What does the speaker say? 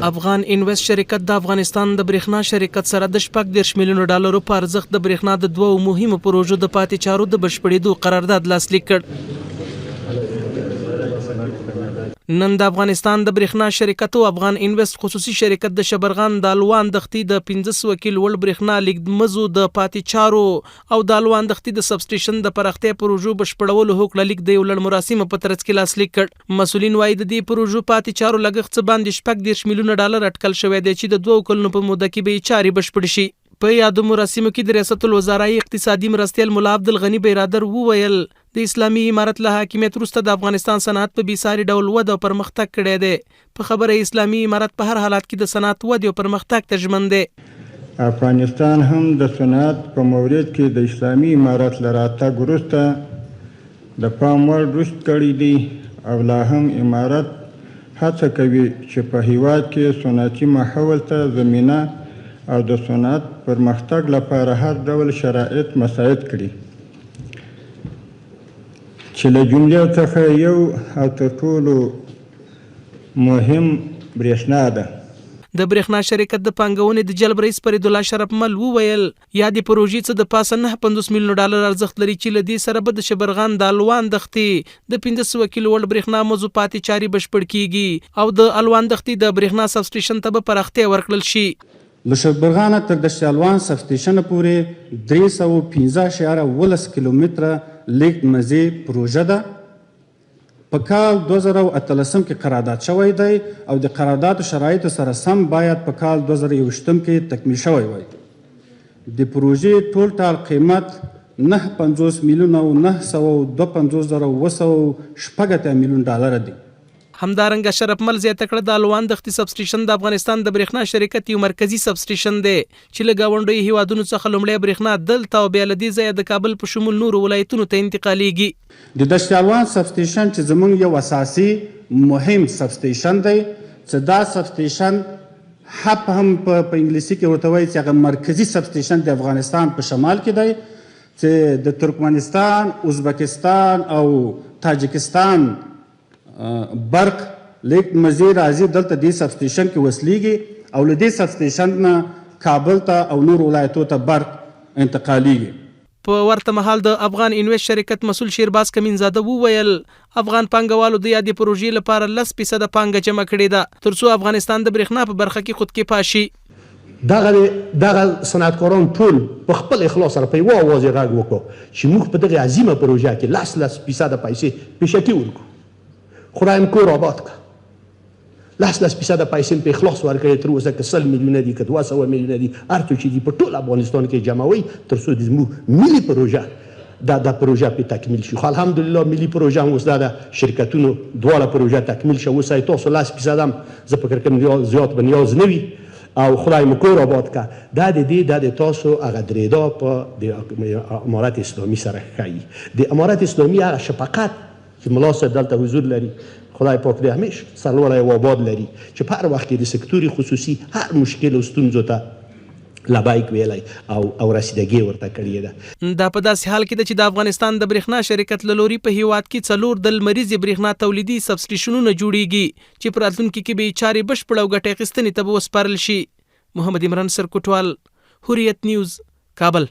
افغان انویست شرکت د افغانستان د برېښنا شرکت سره د $40 میلیونه په ارزښت د برېښنا د دوو مهمو پروژو د پاتې چارو د بشپړېدو قرارداد لاسلیک کړ. نن د افغانستان د برېښنا شرکت او افغان انویست خصوصي شرکت د شبرغان د الوان دښتې د 1500 کیلو ول برېښنا لیږدمزو د پاتې چارو او د الوان دښتې د سب سټیشن د پراختیا پروژو بشپړولو هوکړه لیک د یو لړ مراسمو په ترڅ کې لاسلیک کړ. مسولین وایي د دې پروژو پاتې چارو لګښت څه باندې $40 میلیونه اټکل شوی دی چې د 2 کلونو په موده کې به چارې بشپړ شي. په یادو مراسمو کې د ریاست الوزرای اقتصادي مرستیال مولا عبدالغنی بیرادر وویل د اسلامي امارت له حاکمیت وروسته د افغانستان صنعت په بیساري ډول وده او پرمختګ کړی دی. په خبره اسلامي امارت په هر حالت کې د صنعت ودې او پرمختګ ته ژمن دی. افغانستان هم د صنعت په مورد کې د اسلامي امارت له راتګ وروسته د پام وړ رشد کړی دی او لا هم امارت هڅه کوي چې په هیواد کې صنعتي ماحول ته زمینه او د صنعت پرمختګ لپاره هر ډول شرایط مساعد کړي چې له جملې څخه یو او تر ټولو مهم برېښنا ده. د برېښنا شرکت د پانګونې د جلب رئیس فرید الله شرف مل وویل یادې پروژې څه د پاسه $950 میلیونه ارزښت لري چې له دې سره به د شبرغان د الوان دښتې د 1500 کیلو ول برېښنا موضوع پاتې چارې بشپړ کیږي او د الوان دښتې د برېښنا سب سټیشن ته به پراختیا ورکړل شي. له شبرغانه تر د الوان سب سټیشن پورې 315.18 کیلومتره لیږد مزې پروژه ده. په کال 2018 کې قرارداد شوی دی او د قرارداد شرایطو سره سم باید په کال 2021 کې تکمیل شوی وای. د پروژې ټول قیمت $950 میلیونه او $952,980 میلیونه دی. همدارنګه شرف مل زیاته کړه د الوان دښتې سب سټیشن د افغانستان د برېښنا شرکت یو مرکزی سب سټیشن دی چې له ګاونډیو هیوادونو څخه لومړی برېښنا دلته او بیا له دې ځایه د کابل په شمول نورو ولایتونو ته انتقالیږي. د دشت الوان سب سټیشن چې زموږ یو اساسي مهم سب سټیشن دی چې دا سب سټیشن هپ هم په انګلیسي کې ورته وایي چې هغه مرکزی سب سټیشن د افغانستان په شمال کې دی چې د ترکمنستان، ازبکستان او تاجکستان برق لیږد مزې راځي دلته دې سب سټیشن کې وصلیږي او له دې سب سټیشن نه کابل ته او نور ولایتو ته برق انتقالیږي. په ورته مهال د افغان انویست شرکت مسؤل شیرباز کمینزاده وویل افغان پانګوالو د یادې پروژې لپاره 10% پانګه جمع کړې ده ترڅو افغانستان د برېښنا په برخه کې خودکفا شي. دغه صنعتکاران ټول په خپل اخلاص سره په یوه اواز یې غږ وکړو چې موږ په دغه عظیمه پروژه کې 10% پیسې پیشکي ورکړو. خدای مو کور آباد کړه. 10% پیسې په اخلاص ورکړې تر اوسه که 100 میلیونه دي که 200 میلیونه دي هر څه چې دي په ټول افغانستان کې جمعوي تر څو زموږ ملي پروژه دا پروژه په تکمیل شي. خو الحمدلله ملي پروژه هم اوس د شرکتونو دواړه پروژه تکمیل شو. اوس تاسو 10% هم زه فکر کوم زیات به نیاز نه وي او خدای مو کور آباد کړه. دا د دې د تاسو هغه درېدا په د امارت اسلامي سره ښایي. د امارت اسلامي هغه شفقت چې ملا صاحب دلته حضور لري خدای پاک دې همیشه سرلوړی او آباد لري چې په هر وخت کې د سکتوري خصوصي هر مشکل او ستونزو ته لبیک ویلی او رسیدګي ورته کړې ده. دا په داسې حال کې ده چې د افغانستان د برېښنا شرکت له لوري په هیواد کې 4 د لمریزې برېښنا تولیدي سب سټیشنونه جوړیږي چې په راتلونکي کې به چارې بشپړ او ګټې اخیستنې ته به وسپارل شي. محمد عمران سرکوټوال، حریت نیوز، کابل.